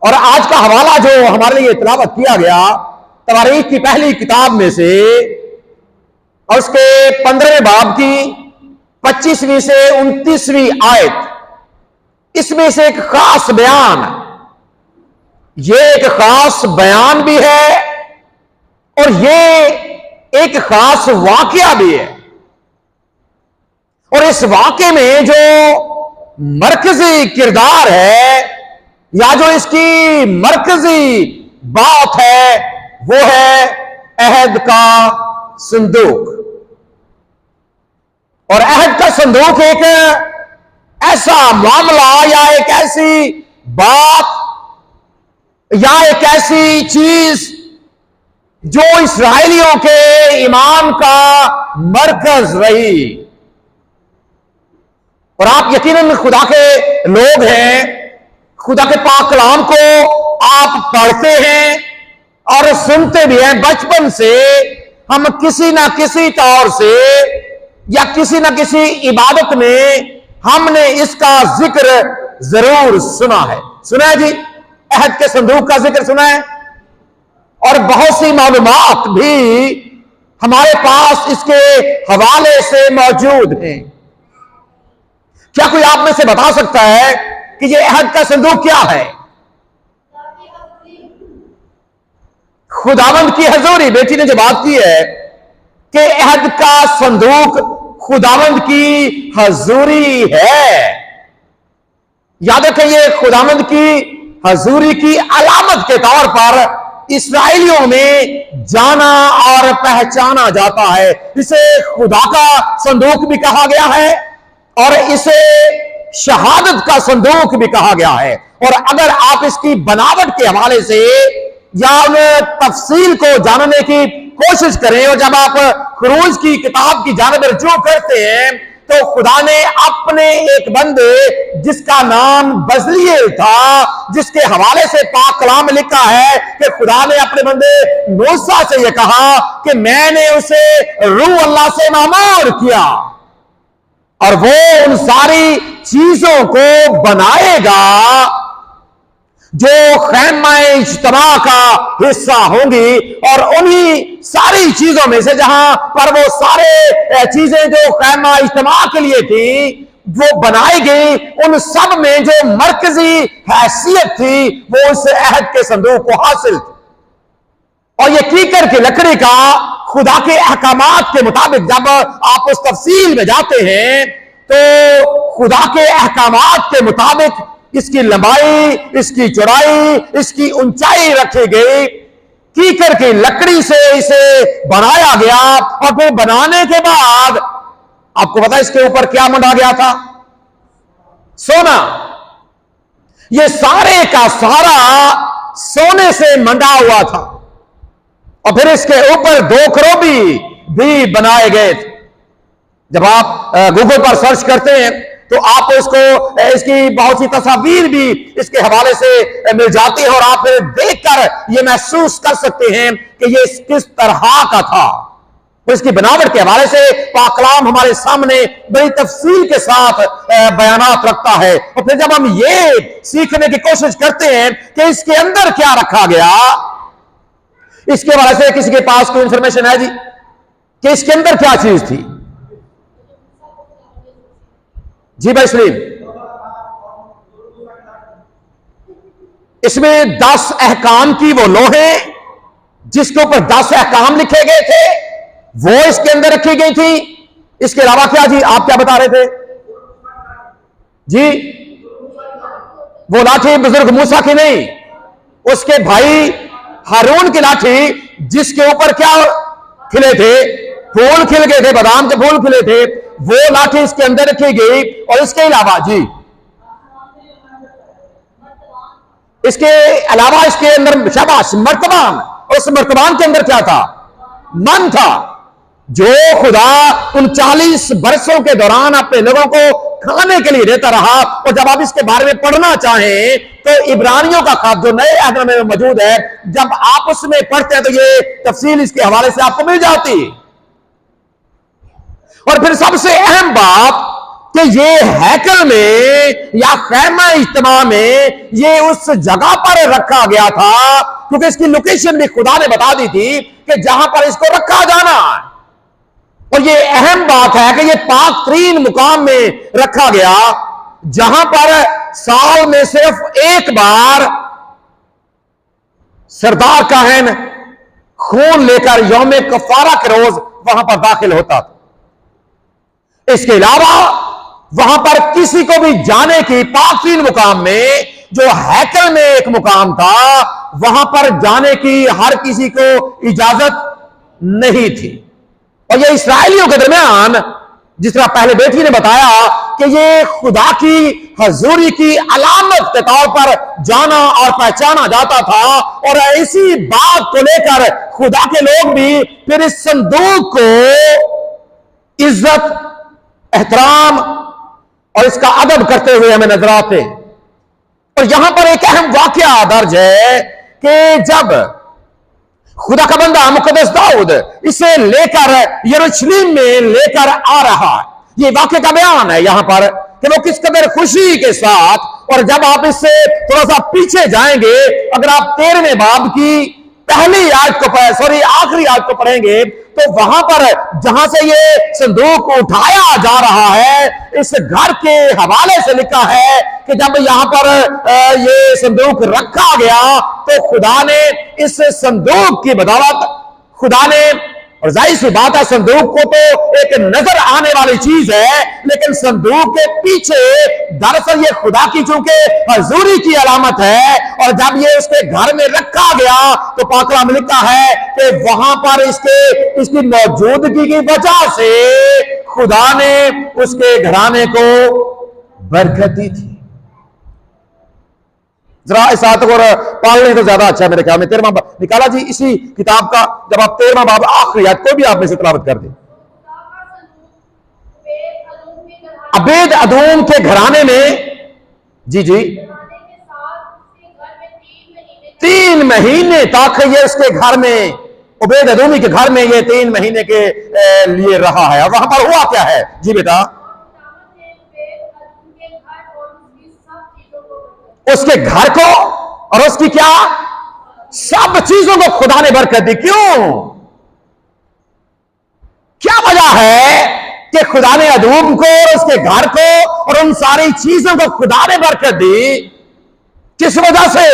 और आज का हवाला जो हमारे लिए तिलावत किया गया तवारीख की पहली किताब में से और उसके 15वें बाब की 25वीं से 29वीं आयत, इसमें से एक खास बयान, ये एक खास बयान भी है और ये एक खास वाकया भी है। और इस वाकये में जो मरकजी किरदार है या जो इसकी मरकजी बात है वो है अहद का संदूक। और अहद का संदूक एक ऐसा मामला या एक ऐसी बात या एक ऐसी चीज जो इस्राएलियों के ईमान का मरकज रही। और आप यकीनन खुदा के लोग हैं, खुदा के पाक कलाम को आप पढ़ते हैं और सुनते भी हैं। बचपन से हम किसी ना किसी तौर से या किसी ना किसी इबादत में हमने इसका जिक्र जरूर सुना है। सुना है जी, अहद के संदूक का जिक्र सुना है और बहुत सी मालूमात भी हमारे पास इसके हवाले से मौजूद हैं। क्या कोई आप में से बता सकता है कि ये अहद का संदूक क्या है? खुदावंद की हजूरी। बेटी ने जो बात की है कि अहद का संदूक खुदावंद की हजूरी है, याद रखें ये खुदावंद की हजूरी की अलामत के तौर पर इस्राएलियों में जाना और पहचाना जाता है। इसे खुदा का संदूक भी कहा गया है और इसे शहादत का संदूक भी कहा गया है। और अगर आप इसकी बनावट के हवाले से या उन तफसील को जानने की कोशिश करें और जब आप खुरूज की किताब की जानिब रुजू करते हैं तो खुदा ने अपने एक बंदे जिसका नाम बजलीएल था, जिसके हवाले से पाक कलाम में लिखा है कि खुदा ने अपने बंदे मूसा से यह कहा कि मैंने उसे रूह अल्लाह से मामूर किया और वो उन सारी चीजों को बनाएगा जो खैमा इज्तिमा का हिस्सा होंगी। और उन्हीं सारी चीजों में से जहां पर वो सारे चीजें जो खैमा इज्तिमा के लिए थी वो बनाई गई, उन सब में जो मरकजी हैसियत थी वो उस अहद के संदूक को हासिल थी। और ये कीकर की लकड़ी का खुदा के अहकामात के मुताबिक जब आप उस तफसील में जाते हैं तो खुदा के अहकामात के मुताबिक इसकी लंबाई, इसकी चौड़ाई, इसकी ऊंचाई रखी गई। कीकर की लकड़ी से इसे बनाया गया और फिर बनाने के बाद आपको पता है इसके ऊपर क्या मंडा गया था? सोना। ये सारे का सारा सोने से मंडा हुआ था और फिर इसके ऊपर 2 खरोबी भी बनाए गए थे। जब आप गूगल पर सर्च करते हैं तो आप उसको इसकी बहुत सी तस्वीर भी इसके हवाले से मिल जाती है और आप देखकर ये महसूस कर सकते हैं कि ये किस तरह का था। तो इसकी बनावट के हवाले से पाक कलाम हमारे सामने बड़ी तफसील के साथ बयानात रखता है। और फिर जब हम ये सीखने की कोशिश करते हैं कि इसके अंदर क्या रखा गया, इसके हवाले से किसी के पास कोई इंफॉर्मेशन है जी कि इसके अंदर क्या चीज थी? जी भाई सलीम, इसमें 10 अहकाम की वो लोहे जिसके ऊपर 10 अहकाम लिखे गए थे वो इसके अंदर रखी गई थी। इसके अलावा क्या जी, आप क्या बता रहे थे जी? वो लाठी बुजुर्ग मूसा की नहीं, उसके भाई हारून की लाठी जिसके ऊपर क्या खिले थे? फूल खिल गए थे, बादाम के फूल खिले थे, वो लाठी इसके अंदर रखी गई। और इसके अलावा जी, इसके अलावा इसके अंदर शाबाश मर्तबान, उस मर्तबान के अंदर क्या था? मन था जो खुदा उन 40 बरसों के दौरान अपने लोगों को खाने के लिए देता रहा। और जब आप इसके बारे में पढ़ना चाहें तो इब्रानियों का खात जो नए अहद में मौजूद है, जब आप उसमें पढ़ते हैं तो ये तफसील इसके हवाले से आपको मिल जाती है। और फिर सबसे अहम बात कि ये हैकल में या खैमा इज्तिमा में ये उस जगह पर रखा गया था, क्योंकि इसकी लोकेशन भी खुदा ने बता दी थी कि जहां पर इसको रखा जाना है। और ये अहम बात है कि ये पाक तरीन मुकाम में रखा गया, जहां पर साल में सिर्फ एक बार सरदार काहन खून लेकर यौम कफारा के रोज वहां पर दाखिल होता था। इसके अलावा वहां पर किसी को भी जाने की पाक तरीन मुकाम में, जो हैकल में एक मुकाम था, वहां पर जाने की हर किसी को इजाजत नहीं थी। और ये इस्राएलियों के दरमियान, जिस तरह पहले बेटी ने बताया कि ये खुदा की हजूरी की अलामत के तौर पर जाना और पहचाना जाता था, और इसी बात को लेकर खुदा के लोग भी फिर इस संदूक को इज्जत, एहतराम और इसका अदब करते हुए हमें नजर आते। और यहां पर एक अहम वाकया दर्ज है कि जब खुदा का बंदा मुकद्दस दाऊद इसे लेकर यरूशलेम में लेकर आ रहा है, ये वाकये का बयान है यहां पर कि वो किस कदर खुशी के साथ। और जब आप इससे थोड़ा सा पीछे जाएंगे, अगर आप 13वें बाब की पहली आयत को आखिरी आयत को पढ़ेंगे, तो वहां पर जहां से ये संदूक उठाया जा रहा है, इस घर के हवाले से लिखा है कि जब यहां पर ये संदूक रखा गया, तो खुदा ने इस संदूक की बदौलत, खुदा ने, और जाहिर सी बात है संदूक को तो एक नजर आने वाली चीज है, लेकिन संदूक के पीछे दरअसल ये खुदा की चूंकि हजूरी की अलामत है, और जब ये उसके घर में रखा गया, तो पाक कलाम में लिखा है कि वहां पर इसकी मौजूदगी की वजह से खुदा ने उसके घराने को बरकत दी थी। जरा इस आयत को पढ़ लें तो ज्यादा अच्छा मेरे ख्याल में। 13वां निकाला जी इसी किताब का, जब आप 13वां बाब आखिरी आयत को भी आप में से तिलावत कर दें। अबेद अदूम के घराने में, जी 3 महीने तक ये उसके घर में, उबैद अदूमी के घर में ये 3 महीने के लिए रहा है। वहां पर हुआ क्या है जी बेटा? उसके घर को और उसकी क्या सब चीजों को खुदा ने बरकत दी। क्यों? क्या वजह है कि खुदा ने अदूम को और उसके घर को और उन सारी चीजों को खुदा ने बरकत दी? किस वजह से?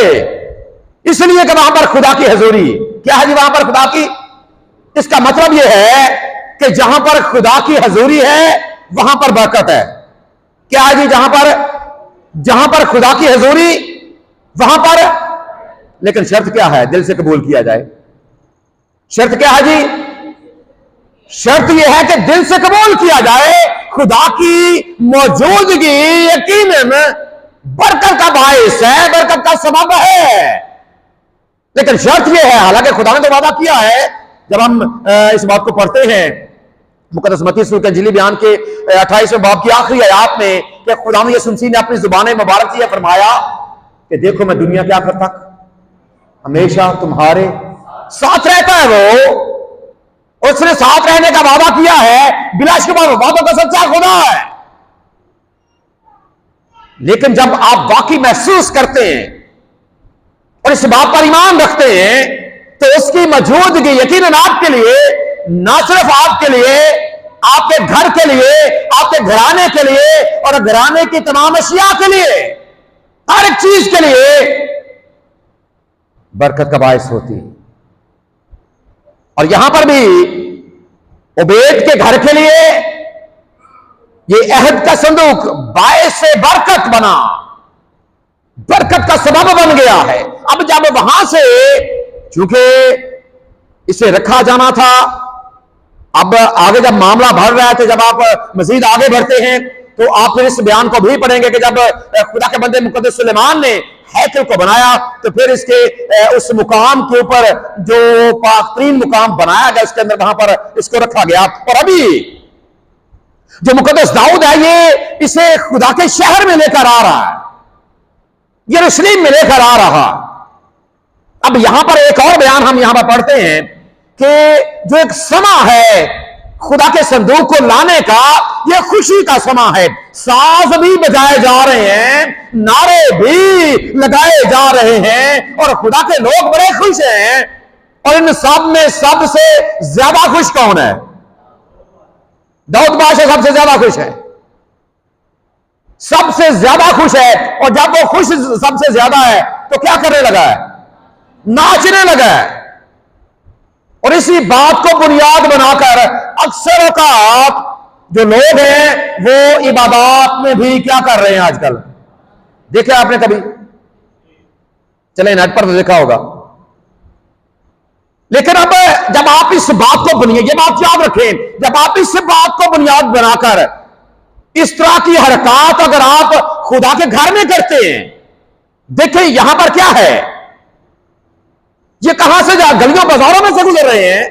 इसलिए कि वहां पर खुदा की हजूरी। क्या है जी वहां पर खुदा की? इसका मतलब यह है कि जहां पर खुदा की हजूरी है वहां पर बरकत है। क्या है जी? जहां पर खुदा की हजूरी वहां पर, लेकिन शर्त क्या है? दिल से कबूल किया जाए। शर्त क्या है जी? शर्त यह है कि दिल से कबूल किया जाए। खुदा की मौजूदगी यकीनन बरकत का बायस है, बरकत का सबब है, लेकिन शर्त यह है, हालांकि खुदा ने तो वादा किया है, जब हम इस बात को पढ़ते हैं मुकद्दस मत्ती सूरह अंजीली बयान के 28वें बाब की आखिरी आयत में, कि खुदा ने यीशु मसीह ने अपनी जुबान मुबारक से फरमाया कि देखो मैं दुनिया क्या करता, हमेशा तुम्हारे साथ रहता है। वो उसने साथ रहने का वादा किया है, बिलाशुबा वादों का सच्चा खुदा है। लेकिन जब आप वाकई महसूस करते हैं और इस बात पर ईमान रखते हैं, तो उसकी मौजूदगी यकीनन आपके लिए, ना सिर्फ आपके लिए, आपके घर के लिए, आपके घराने के लिए और घराने की तमाम अशिया के लिए, हर एक चीज के लिए बरकत का बायस होती है। और यहां पर भी उबैद के घर के लिए ये अहद का संदूक बायस से बरकत बना, बरकत का सबब बन गया है। अब जब वहां से चूंकि इसे रखा जाना था, अब आगे जब मामला बढ़ रहा है, तो जब आप मजीद आगे बढ़ते हैं तो आप फिर इस बयान को भी पढ़ेंगे कि जब खुदा के बंदे मुकद्दस सुलेमान ने हैकल को बनाया, तो फिर इसके उस मुकाम के ऊपर जो पाकतरीन मुकाम बनाया गया, उसके अंदर वहां पर इसको रखा गया। और अभी जो मुकद्दस दाऊद है, ये इसे खुदा के शहर में लेकर आ रहा है, यरूशलेम में लेकर आ रहा। अब यहां पर एक और बयान हम यहां पर पढ़ते हैं कि जो एक समा है खुदा के संदूक को लाने का, ये खुशी का समा है। साज भी बजाए जा रहे हैं, नारे भी लगाए जा रहे हैं, और खुदा के लोग बड़े खुश हैं। और इन सब में सबसे ज्यादा खुश कौन है? दाऊद बादशाह सबसे ज्यादा खुश है, सबसे ज्यादा खुश है। और जब वो खुश सबसे ज्यादा है तो क्या करने लगा है? नाचने लगा है। और इसी बात को बुनियाद बनाकर अक्सर औकात जो लोग हैं वो इबादत में भी क्या कर रहे हैं आजकल? देखा आपने कभी? चले नेट पर तो देखा होगा। लेकिन अब जब आप इस बात को बुनियाद, ये बात याद रखें, जब आप इस बात को बुनियाद बनाकर इस तरह की हरकत अगर आप खुदा के घर में करते हैं, देखिए यहां पर क्या है, ये कहां से गलियों बाजारों में से गुजर रहे हैं,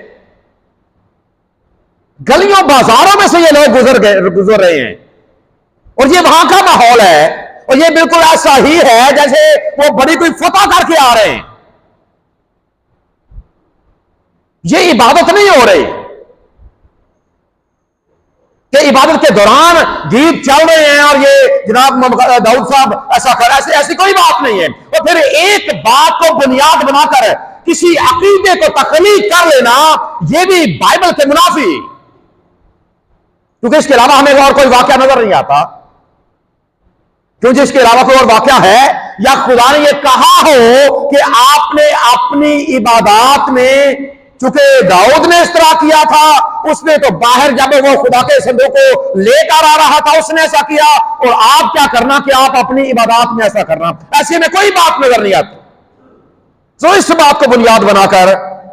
गलियों बाजारों में से ये लोग गुजर रहे हैं। और ये वहां का माहौल है, और ये बिल्कुल ऐसा ही है जैसे वो बड़ी कोई फतह करके आ रहे हैं। ये इबादत नहीं हो रही कि इबादत के दौरान गीत चल रहे हैं और ये जनाब दाऊद साहब ऐसा कर, ऐसी कोई बात नहीं है। और फिर एक बात को बुनियाद बनाकर किसी अकीदे को तख्लीक कर लेना, यह भी बाइबल के मुनाफी, क्योंकि इसके अलावा हमें और कोई वाकया नजर नहीं आता। क्योंकि इसके अलावा कोई और वाकया है या खुदा ने यह कहा हो कि आपने अपनी इबादत में, चूंकि दाऊद ने इस तरह किया था, उसने तो बाहर जब वो खुदा के संदूक को लेकर आ रहा था उसने ऐसा किया, और आप क्या करना कि आप अपनी इबादत में ऐसा करना, ऐसे में कोई बात नजर नहीं आती। तो इस बात को बुनियाद बनाकर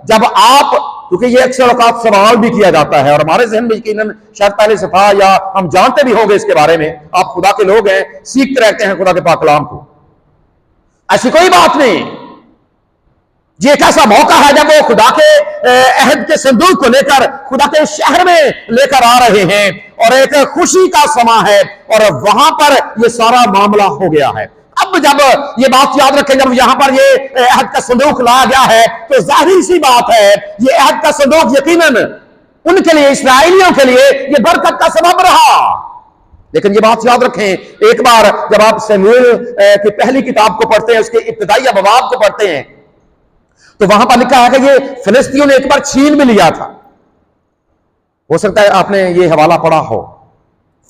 जब आप, क्योंकि ये अक्सर औकात सवाल भी किया जाता है और हमारे जहन में यकीनन शायद पहले से था या हम जानते भी होंगे इसके बारे में, आप खुदा के लोग हैं, सीखते रहते हैं खुदा के पाक कलाम को, ऐसी कोई बात नहीं। ये एक ऐसा मौका है जब वो खुदा के अहद के संदूक को लेकर खुदा के शहर में लेकर आ रहे हैं, और एक खुशी का समा है, और वहां पर ये सारा मामला हो गया है। अब जब ये बात याद रखें, जब यहां पर ये अहद का संदूक लाया गया है, तो जाहिर सी बात है ये अहद का संदूक यकीनन उनके लिए, इसराइलियों के लिए ये बरकत का सबब रहा। लेकिन ये बात याद रखें, एक बार जब आप शमूएल की पहली किताब को पढ़ते हैं, उसके इब्तिदाई अबवाब को पढ़ते हैं, तो वहां पर लिखा है कि ये फिलिस्तीनियों ने एक बार छीन भी लिया था। हो सकता है आपने ये हवाला पढ़ा हो।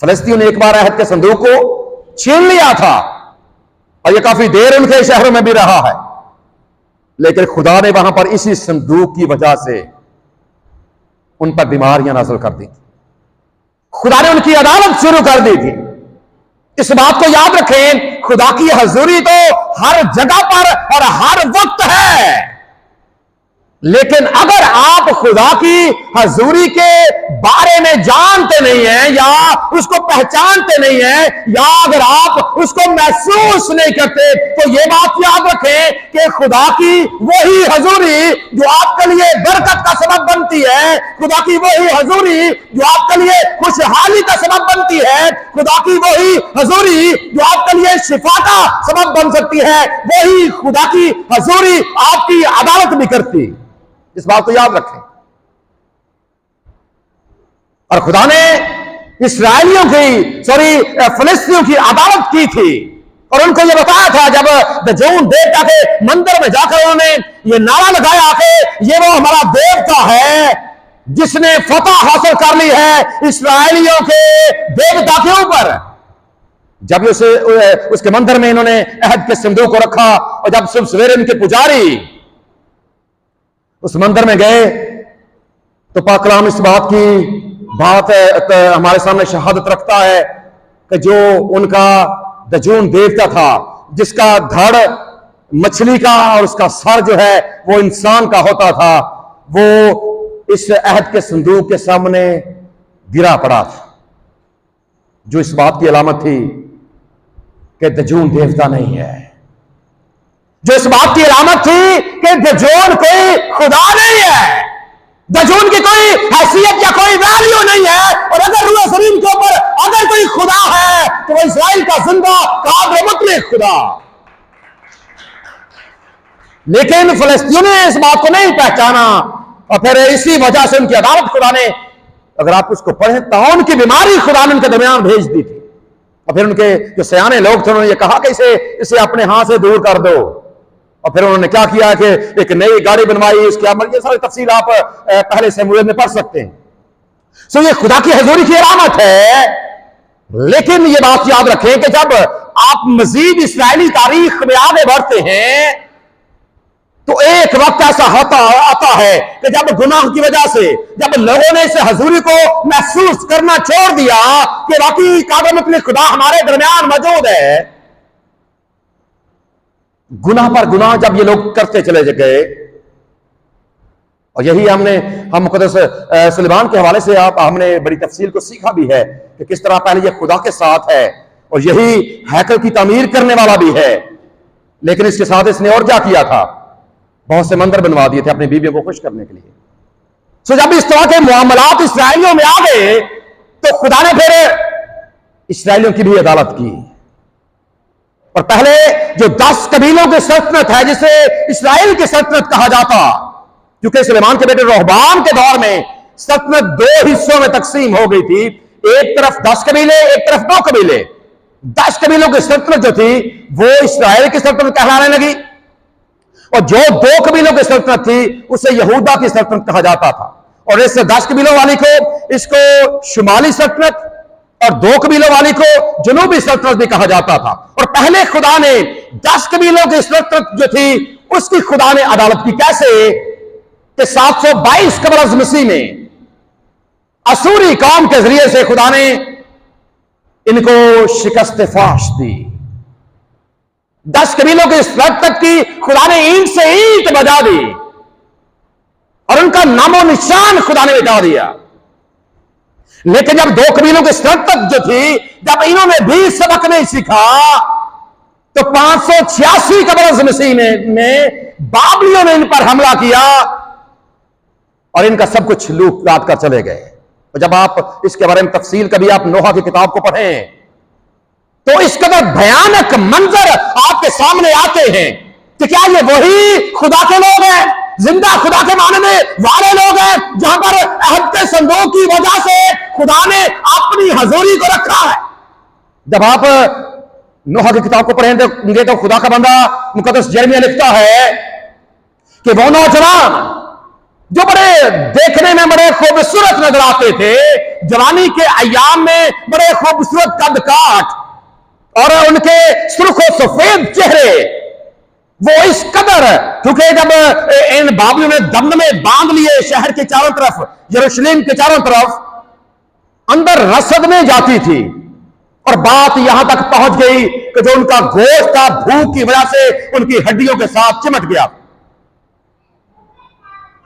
फिलिस्तीनियों ने एक बार अहद के संदूक को छीन लिया था, और ये काफी देर उनके शहरों में भी रहा है। लेकिन खुदा ने वहां पर इसी संदूक की वजह से उन पर बीमारियां नाज़िल कर दी थी, खुदा ने उनकी अदालत शुरू कर दी थी। इस बात को याद रखें, खुदा की हजूरी तो हर जगह पर और हर वक्त है। लेकिन अगर आप खुदा की हजूरी के बारे में जानते नहीं हैं, या उसको पहचानते नहीं हैं, या अगर आप उसको महसूस नहीं करते, तो ये बात याद रखें कि खुदा की वही हजूरी जो आपके लिए बरकत का सबब बनती है, खुदा की वही हजूरी जो आपके लिए खुशहाली का सबब बनती है, खुदा की वही हजूरी जो आपके लिए शिफा का सबब बन सकती है, वही खुदा की हजूरी आपकी अदालत भी करती है। इस बात को याद रखें। और खुदा ने इसराइलियों की, फिलिस्तीनियों की अदालत की थी, और उनको यह बताया था, जब दजून देवता के मंदिर में जाकर उन्होंने ये नारा लगाया कि ये वो हमारा देवता है जिसने फतह हासिल कर ली है इसराइलियों के देवता के ऊपर। जब उसके मंदिर में इन्होंने अहद के संदूक को रखा, और जब सुबह सवेरे इनके पुजारी उस मंदिर में गए, तो पाक कलाम इस बात हमारे सामने शहादत रखता है कि जो उनका दजून देवता था, जिसका धड़ मछली का और उसका सर जो है वो इंसान का होता था, वो इस अहद के संदूक के सामने गिरा पड़ा था, जो इस बात की अलामत थी कि दजून देवता नहीं है, जो इस बात की अलामत थी कि दजून कोई खुदा नहीं है, दजून की कोई हैसियत या कोई वैल्यू नहीं है। और अगर रूह ज़मीन के ऊपर अगर कोई खुदा है तो वो इस्राइल का जिंदा काबिल मुतलक खुदा। लेकिन फिलिस्तीनियों ने इस बात को नहीं पहचाना, और फिर इसी वजह से उनकी अदालत खुदा ने अगर आप उसको पढ़ें, ताउन की बीमारी खुदावंद के दरमियान भेज दी थी। और फिर उनके जो सयाने लोग थे उन्होंने ये कहा कि इसे अपने हाथ से दूर कर दो। और फिर उन्होंने क्या किया कि एक नई गाड़ी बनवाई, इसकी ये सारी तफसील आप पहले से में पढ़ सकते हैं। सो ये खुदा की हजूरी की अलामत है। लेकिन ये बात याद रखें कि जब आप मजीद इस्राएली तारीख में आगे बढ़ते हैं तो एक वक्त ऐसा आता है कि जब गुनाह की वजह से जब लोगों ने इस हजूरी को महसूस करना छोड़ दिया कि वाकई कादम खुदा हमारे दरमियान मौजूद है, गुनाह पर गुनाह जब ये लोग करते चले गए। और यही हम मुकद्दस सुलेमान के हवाले से हमने बड़ी तफसील को सीखा भी है कि किस तरह पहले ये खुदा के साथ है और यही हैकल की तामीर करने वाला भी है। लेकिन इसके साथ इसने और क्या किया था, बहुत से मंदिर बनवा दिए थे अपनी बीवियों को खुश करने के लिए। सो जब इस तरह के मामलात इसराइलियों में आ गए तो खुदा ने फिर इसराइलियों की भी अदालत की। और पहले जो 10 कबीलों की सल्तनत है, जिसे इसराइल की सल्तनत कहा जाता, क्योंकि सुलेमान के बेटे रोहबाम के दौर में सल्तनत 2 हिस्सों में तकसीम हो गई थी। एक तरफ 10 कबीले, एक तरफ 2 कबीले। 10 कबीलों की सल्तनत जो थी वो इसराइल की सल्तनत कहलाने लगी, और जो 2 कबीलों की सल्तनत थी उसे यहूदा की सल्तनत कहा जाता था। और इस 10 कबीलों वाली को इसको शुमाली सल्तनत और 2 कबीलों वाली को जनूबी सल्तनत भी कहा जाता था। और पहले खुदा ने 10 कबीलों की सल्तनत जो थी उसकी खुदा ने अदालत की। कैसे कि 722 कबल अज़ मसीह में असूरी कौम के जरिए से खुदा ने इनको शिकस्त फाश दी। 10 कबीलों की सल्तनत की खुदा ने ईंट से ईंट बजा दी और उनका नामो निशान खुदा ने मिटा दिया। लेकिन जब 2 कबीलों की सल्तनत जो थी, जब इन्होंने भी सबक नहीं सीखा तो 586 कबल अज़ मसीह में बाबलियों ने इन पर हमला किया और इनका सब कुछ लूट लाट कर चले गए। और जब आप इसके बारे में तफसील कभी आप नोहा की किताब को पढ़ें तो इस कदर भयानक मंजर आपके सामने आते हैं कि क्या ये वही खुदा के लोग हैं, जिंदा खुदा के मानने वाले लोग हैं, जहां पर अहद के संदूक की वजह से खुदा ने अपनी हजूरी को रखा है। जब आप नोहा की किताब को पढ़ेंगे तो खुदा का बंदा मुकद्दस यिर्मयाह लिखता है कि वो नौजवान जो बड़े देखने में बड़े खूबसूरत नजर आते थे, जवानी के अय्याम में बड़े खूबसूरत कद काठ और उनके सुर्ख और सफेद चेहरे, वो इस कदर, क्योंकि जब इन बाबलियों ने दमन में बांध लिए शहर के चारों तरफ, यरूशलेम के चारों तरफ, अंदर रसद में जाती थी। और बात यहां तक पहुंच गई कि जो उनका गोश्त था भूख की वजह से उनकी हड्डियों के साथ चिमट गया।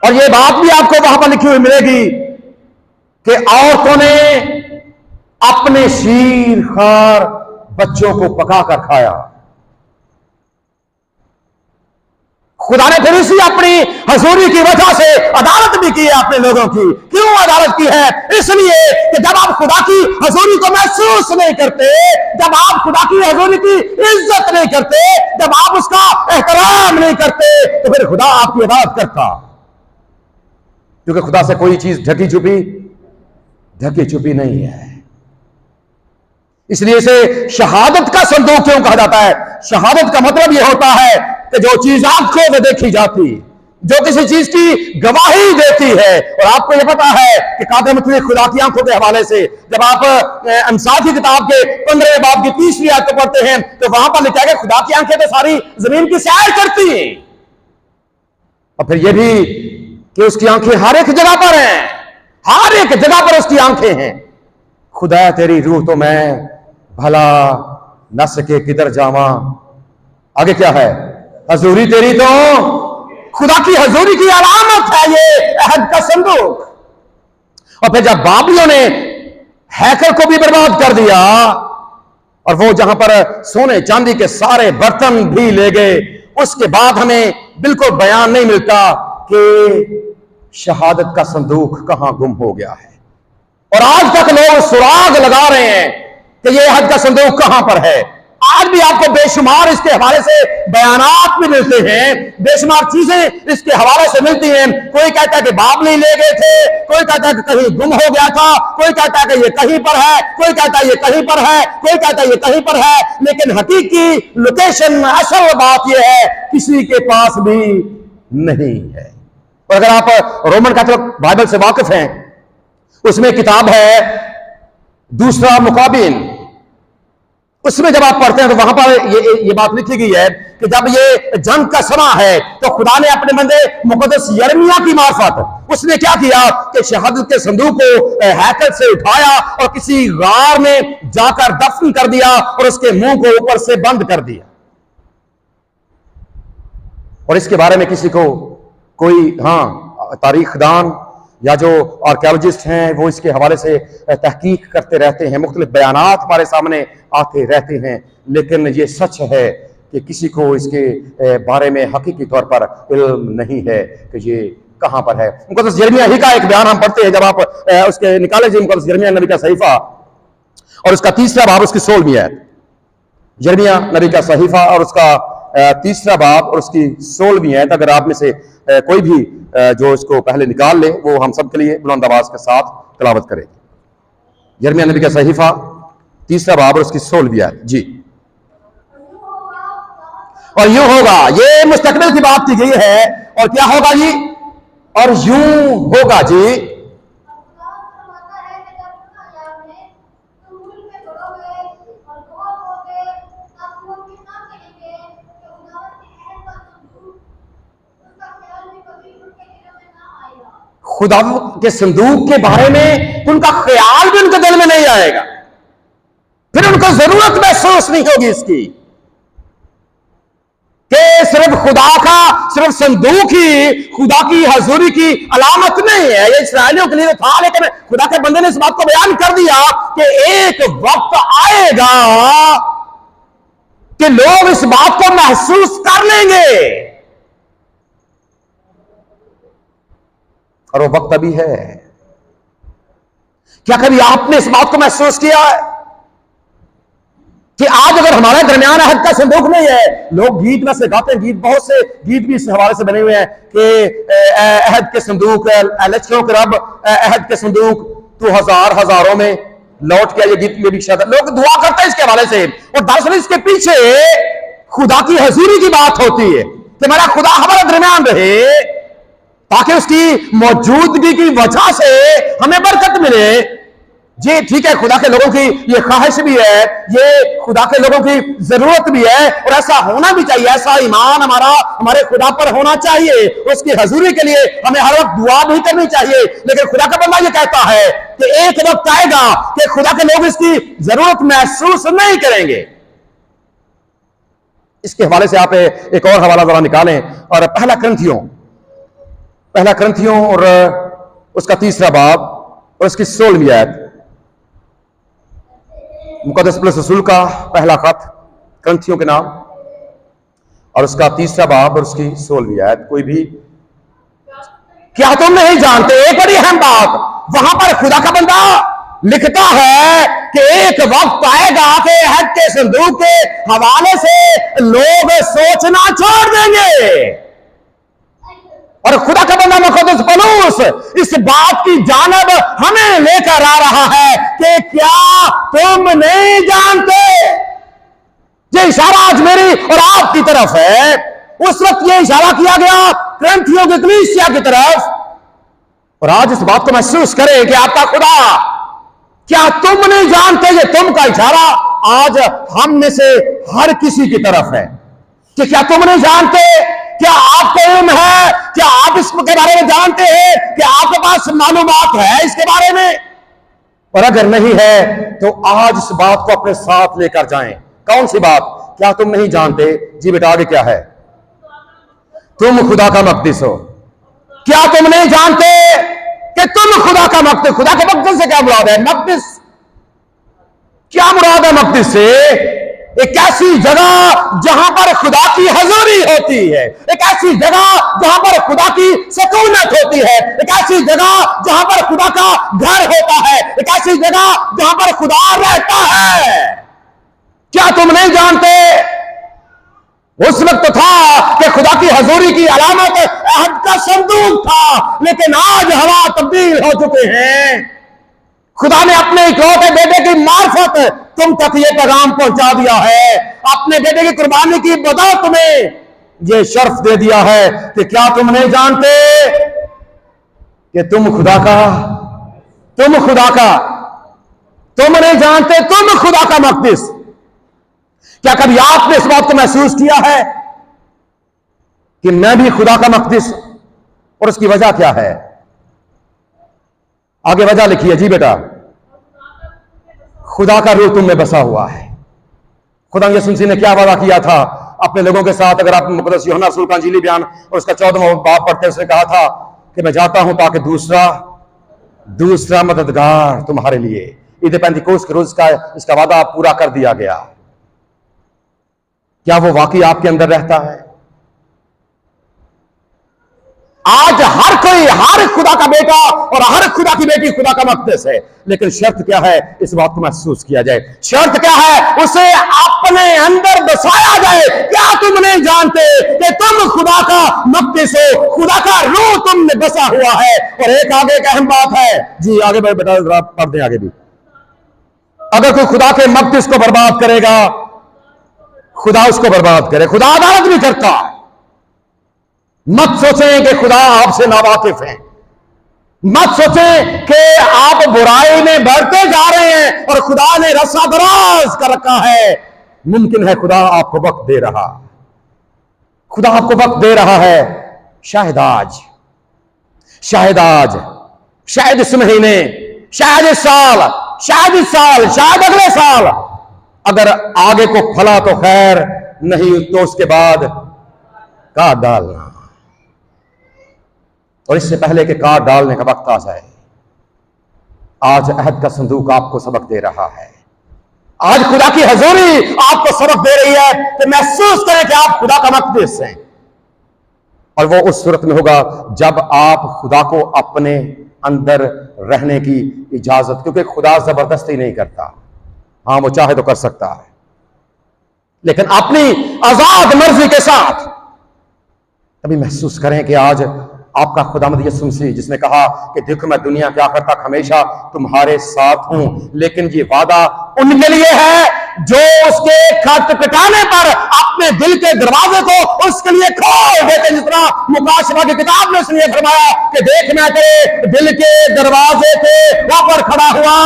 और यह बात भी आपको वहां पर लिखी हुई मिलेगी कि औरतों ने अपने शीर खार बच्चों को पकाकर खाया। खुदा ने फिर इसी अपनी हजूरी की वजह से अदालत भी की है अपने लोगों की। क्यों अदालत की है? इसलिए कि जब आप खुदा की हजूरी को महसूस नहीं करते, जब आप खुदा की हजूरी की इज्जत नहीं करते, जब आप उसका एहतराम नहीं करते, तो फिर खुदा आपकी इबादत करता। क्योंकि खुदा से कोई चीज ढकी छुपी नहीं है। इसलिए इसे शहादत का संदूक क्यों कहा जाता है? शहादत का मतलब यह होता है कि जो चीज आंखों में देखी जाती, जो किसी चीज की गवाही देती है। और आपको यह पता है कि कादम खुदा की आंखों के हवाले से जब आप अमसाल की किताब के 15वें बाब की 30वीं आयत को पढ़ते हैं तो वहां पर लिखा है कि खुदा की आंखें तो सारी जमीन की सैर करती हैं। और फिर यह भी कि उसकी आंखें हर एक जगह पर हैं, हर एक जगह पर उसकी आंखें हैं। खुदा तेरी रूह तो मैं भला न सके किधर जावा। आगे क्या है? हजूरी तेरी तो, खुदा की हजूरी की अलामत है ये अहद का संदूक। और फिर जब बाबलियों ने हैकल को भी बर्बाद कर दिया और वो जहां पर सोने चांदी के सारे बर्तन भी ले गए, उसके बाद हमें बिल्कुल बयान नहीं मिलता कि शहादत का संदूक कहां गुम हो गया है। और आज तक लोग सुराग लगा रहे हैं कि यह अहद का संदूक कहां पर है। आज भी आपको बेशुमार इसके हवाले से बयानात भी मिलते हैं, बेशुमार चीजें इसके हवाले से मिलती हैं। कोई कहता है कि बाप नहीं ले गए थे, कोई कहता है कि कहीं गुम हो गया था, कोई कहता है कि ये कहीं पर है, कोई कहता है ये कहीं पर है, कोई कहता है ये कहीं पर है, लेकिन हकीकी लोकेशन, असल बात यह है किसी के पास भी नहीं है। और अगर आप रोमन कैथोलिक बाइबल से वाकिफ हैं, उसमें किताब है दूसरा मुकाबिन, उसमें जब आप पढ़ते हैं तो वहां पर ये बात लिखी गई है कि जब ये जंग का समय है तो खुदा ने अपने बंदे मुकद्दस यिर्मयाह की मार्फत उसने क्या किया कि शहादत के संदूक को हैकल से उठाया और किसी गार में जाकर दफन कर दिया और उसके मुंह को ऊपर से बंद कर दिया। और इसके बारे में किसी को कोई तारीखदान या जो आर्कियोलॉजिस्ट हैं वो इसके हवाले से तहकीक करते रहते हैं, मुख्तलिफ बयानात हमारे सामने आते रहते हैं, लेकिन ये सच है कि किसी को इसके बारे में हकीकी तौर पर इल्म नहीं है कि ये कहां पर है। मुकद्दस यिर्मयाह ही का एक बयान हम पढ़ते हैं, जब आप उसके निकाले जी मुकद्दस यिर्मयाह नबी का सहीफा और उसका तीसरा बाब उसकी 16वीं आयत, यिर्मयाह नबी का सहीफा और उसका तीसरा बाब और उसकी 16वीं आयत। अगर आप में से कोई भी जो इसको पहले निकाल ले वो हम सब के लिए बुलंद आवाज के साथ तिलावत करे। यिर्मयाह नबी का सहीफा तीसरा बाब और उसकी 16वीं आयत जी। और यूं होगा, ये मुस्तकबिल की बात की गई है, और क्या होगा जी, और यूं होगा जी। खुदा के संदूक के बारे में उनका ख्याल भी उनके दिल में नहीं आएगा, फिर उनको जरूरत महसूस नहीं होगी इसकी कि सिर्फ खुदा का, सिर्फ संदूक ही खुदा की हजूरी की अलामत नहीं है। ये इस्राएलियों के लिए था, लेकिन खुदा के बंदे ने इस बात को बयान कर दिया कि एक वक्त आएगा कि लोग इस बात को महसूस कर लेंगे, और वो वक्त अभी है। क्या कभी आपने इस बात को महसूस किया है कि आज अगर हमारे दरमियान अहद का संदूक नहीं है, लोग गीत में से गाते हैं, गीत बहुत से गीत भी इस हवाले से बने हुए हैं कि अहद के संदूक, लश्करों के रब, अहद के संदूक तू हजारों में लौट के, ये गीत में भी शायद लोग दुआ करते हैं इसके हवाले से। और दरअसल इसके पीछे खुदा की हजूरी की बात होती है कि मेरा खुदा हमारे दरमियान रहे, ताकि उसकी मौजूदगी की वजह से हमें बरकत मिले। जी ठीक है, खुदा के लोगों की ये ख्वाहिश भी है, ये खुदा के लोगों की जरूरत भी है, और ऐसा होना भी चाहिए। ऐसा ईमान हमारे खुदा पर होना चाहिए, उसकी हजूरी के लिए हमें हर वक्त दुआ भी करनी चाहिए। लेकिन खुदा का बंदा ये कहता है कि एक वक्त आएगा कि खुदा के लोग इसकी जरूरत महसूस नहीं करेंगे। इसके हवाले से आप एक और हवाला जरा निकालें, और पहला क्रंथियों और उसका तीसरा बाब और उसकी 16वीं आयत, मुकद्दस पौलुस रसूल का पहला खत क्रंथियों के नाम और उसका तीसरा बाब और उसकी 16वीं आयत। कोई भी, क्या तुम नहीं जानते, एक बड़ी अहम बात वहां पर खुदा का बंदा लिखता है कि एक वक्त आएगा कि अहद के संदूक के हवाले से लोग सोचना छोड़ देंगे, और खुदा का बंदा मुकद्दस पौलुस इस बात की जानब हमें लेकर आ रहा है कि क्या तुम नहीं जानते। ये इशारा आज मेरी और आपकी तरफ है। उस वक्त ये इशारा किया गया क्रंथियों की कलीसिया की तरफ, और आज इस बात को महसूस करें कि आपका खुदा, क्या तुम नहीं जानते, ये तुम का इशारा आज हम में से हर किसी की तरफ है कि क्या तुम नहीं जानते, क्या आपको इल्म है, क्या आप इसके बारे में जानते हैं, क्या आपके पास मालूमात है इसके बारे में। और अगर नहीं है तो आज इस बात को अपने साथ लेकर जाएं। कौन सी बात, क्या तुम नहीं जानते, जी बेटा आगे क्या है, तुम खुदा का मकदस हो। क्या तुम नहीं जानते कि तुम खुदा का मकदस, खुदा के मकदस से क्या मुराद है, मकदस क्या मुराद है मकदस से, एक ऐसी जगह जहां पर खुदा की हजूरी होती है, एक ऐसी जगह जहां पर खुदा की सकूनत होती है, एक ऐसी जगह जहां पर खुदा का घर होता है, एक ऐसी जगह जहां पर खुदा रहता है। क्या तुम नहीं जानते उस वक्त था कि खुदा की हजूरी की अलामत अहद का संदूक था, लेकिन आज हवा तब्दील हो चुके हैं। खुदा ने अपने इकलौते बेटे की मार्फत तुम तक ये पैगाम पहुंचा दिया है। अपने बेटे की कुर्बानी की बदौलत तुम्हें ये शर्फ दे दिया है कि क्या तुम नहीं जानते कि तुम खुदा का तुम नहीं जानते तुम खुदा का मक़दिस। क्या कभी आपने इस बात को महसूस किया है कि मैं भी खुदा का मक़दिस? और उसकी वजह क्या है? आगे वजह लिखिए जी बेटा। खुदा का रूह तुम में बसा हुआ है। खुदा यीशु मसीह ने क्या वादा किया था अपने लोगों के साथ? अगर आप मुक़द्दस यूहन्ना रसूल का इंजीली बयान और उसका 14वां बाब पढ़ते हैं, उसने कहा था कि मैं जाता हूं ताकि दूसरा मददगार तुम्हारे लिए। ईद पेंतिकोस्त के रोज का इसका वादा पूरा कर दिया गया। क्या वो वाकई आपके अंदर रहता है? आज हर खुदा का बेटा और हर खुदा की बेटी खुदा का मक़दस है, लेकिन शर्त क्या है? इस बात को महसूस किया जाए। शर्त क्या है? उसे अपने अंदर बसाया जाए। क्या तुम नहीं जानते कि तुम खुदा का मक़दस हो? खुदा का रूह तुम में बसा हुआ है। और एक आगे एक अहम बात है जी, आगे बेटा जरा पढ़ दें आगे भी। अगर कोई खुदा के मक़दस को बर्बाद करेगा, खुदा उसको बर्बाद करे। खुदा अदालत भी करता है। मत सोचें कि खुदा आपसे नावाकिफ है। मत सोचें कि आप बुराई में बढ़ते जा रहे हैं और खुदा ने रस्सा दराज कर रखा है। मुमकिन है खुदा आपको वक्त दे रहा, खुदा आपको वक्त दे रहा है। शायद आज, शायद इस महीने, शायद इस साल, शायद अगले साल। अगर आगे को फला तो खैर, नहीं तो उसके बाद काट डालना। और इससे पहले कि काट डालने का वक्त आ जाए, आज अहद का संदूक आपको सबक दे रहा है। आज खुदा की हजूरी आपको सबक दे रही है कि महसूस करें कि आप खुदा का मक़दस हैं। और वो उस सूरत में होगा जब आप खुदा को अपने अंदर रहने की इजाजत, क्योंकि खुदा जबरदस्ती नहीं करता। हाँ, वो चाहे तो कर सकता है, लेकिन अपनी आजाद मर्जी के साथ। तभी महसूस करें कि आज आपका खुदावंद यीशु मसीह, जिसने कहा कि देखो मैं दुनिया क्या करता हमेशा तुम्हारे साथ हूं, लेकिन ये वादा उनके लिए है जो उसके खटखटाने पर अपने दिल के दरवाजे को उसके लिए खोल देते। जिस तरह मुकाशवा की किताब में उसने फरमाया कि देख मैं तेरे दिल के दरवाजे पे वहां पर खड़ा हुआ,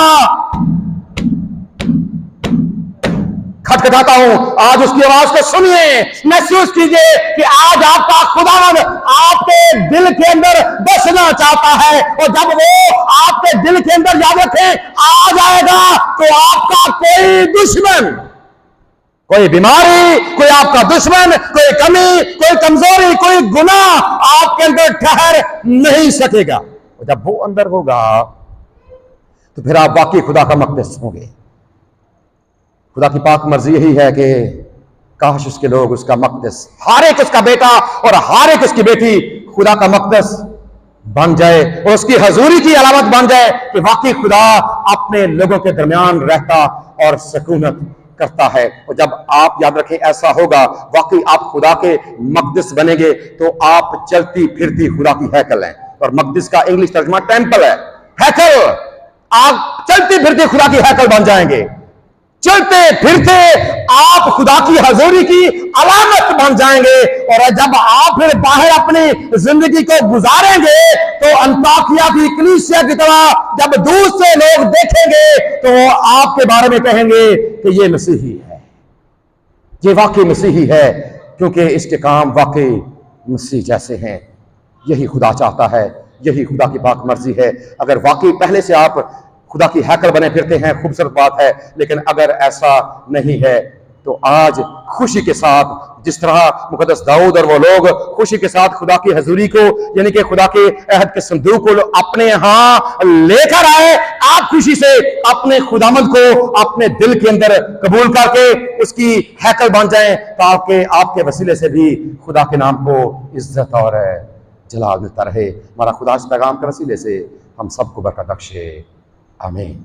खटखटाता हूं। आज उसकी आवाज को सुनिए, महसूस कीजिए कि आज आपका खुदावंद आपके दिल के अंदर बसना चाहता है। और जब वो आपके दिल के अंदर, याद रखें, आ जाएगा तो आपका कोई दुश्मन, कोई बीमारी, कोई आपका दुश्मन, कोई कमी, कोई कमजोरी, कोई गुनाह आपके अंदर ठहर नहीं सकेगा। और जब वो अंदर होगा तो फिर आप वाकई खुदा का मक़दस होंगे। खुदा की पाक मर्जी यही है कि काश उसके लोग उसका मक़दस, हर एक उसका बेटा और हर एक उसकी बेटी खुदा का मक़दस बन जाए और उसकी हजूरी की अलामत बन जाए कि वाकई खुदा अपने लोगों के दरमियान रहता और सकूनत करता है। और जब आप, याद रखें, ऐसा होगा, वाकई आप खुदा के मक़दस बनेंगे, तो आप चलती फिरती खुदा की हैकल हैं। और मक़दस का इंग्लिश तर्जुमा टेंपल है, हैकल। आप चलती फिरती खुदा की हैकल बन जाएंगे। चलते फिरते आप खुदा की हजूरी की अलामत बन जाएंगे। और जब आप फिर बाहर अपनी जिंदगी को गुजारेंगे तो अंताकिया की कलीसिया की तरह जब दूर से लोग देखेंगे तो आपके बारे में कहेंगे कि ये मसीही है, ये वाकई मसीही है, क्योंकि इसके काम वाकई मसीह जैसे हैं। यही खुदा चाहता है, यही खुदा की पाक मर्जी है। अगर वाकई पहले से आप खुदा की हैकल बने फिरते हैं, खूबसूरत बात है, लेकिन अगर ऐसा नहीं है तो आज खुशी के साथ, जिस तरह मुकद्दस दाऊद और वो लोग खुशी के साथ खुदा की हजूरी को, यानी कि खुदा के अहद के संदूक को अपने यहां लेकर आए, आप खुशी से अपने खुदामंद को अपने दिल के अंदर कबूल करके उसकी हैकल बन जाएं, ताकि आपके वसीले से भी खुदा के नाम को इज्जत और जलाल मिलता रहे। हमारा खुदा इस पैगाम के वसीले से हम सबको बरकत बख्शे। आमीन।